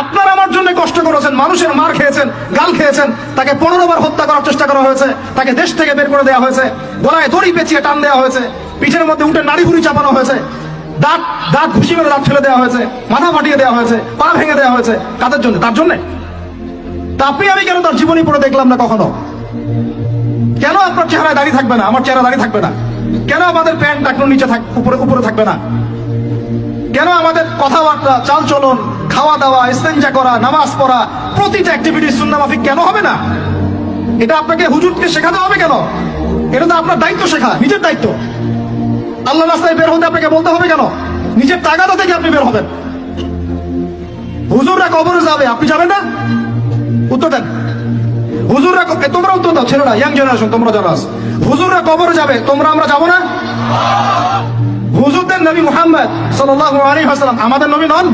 আপনারা আমার জন্য কষ্ট করেছেন, মানুষের মার খেয়েছেন, গাল খেয়েছেন, তাকে 15 বার হত্যা করার চেষ্টা করা হয়েছে, তাকে দেশ থেকে বের করে দেওয়া হয়েছে, গলায় দড়ি পেঁচিয়ে টান দেওয়া হয়েছে, পিঠের মধ্যে উঠে নাড়ি ভুড়ি চাপানো হয়েছে, দাঁত দাঁত ঘুষি মেরে দাঁত ফেলে দেওয়া হয়েছে, মাথা ফাটিয়ে দেওয়া হয়েছে, পা ভেঙে দেওয়া হয়েছে। কাদের জন্য? তার জন্য। তা আপনি আমি কেন তার জীবনী পড়ে দেখলাম না কখনো? কেন আপনার চেহারায় দাড়ি থাকবে না, আমার চেহারা দাড়ি থাকবে না? কেন আমাদের প্যান্ট টাকনুর নিচে উপরে থাকবে না? কেন আমাদের কথাবার্তা, চালচলন, খাওয়া দাওয়া, ইস্তেঞ্জা করা, নামাজ পড়া, প্রতিটা অ্যাক্টিভিটি সুন্নাহ মাফিক কেন হবে না? এটা আপনাকে হুজুরকে শেখাতে হবে কেন? এটা তো আপনার দায়িত্ব শেখা, নিজের দায়িত্ব। আল্লাহ রাস্তায় বের হতে আপনাকে বলতে হবে কেন? নিজের তাগাদা থেকে আপনি বের হবেন। হুজুররা কবরে যাবে, আপনি যাবেন না? উত্তর দেন। হুজুররা, তোমরা উত্তর দাও, ছেলেরা, ইয়াং জেনারেশন, তোমরা যারা আছো, হুজুররা কবরে যাবে, তোমরা আমরা যাবো না? হুজুরদের নবী মুহাম্মদ সাল্লাল্লাহু আলাইহি ওয়াসাল্লাম আমাদের নবী নন?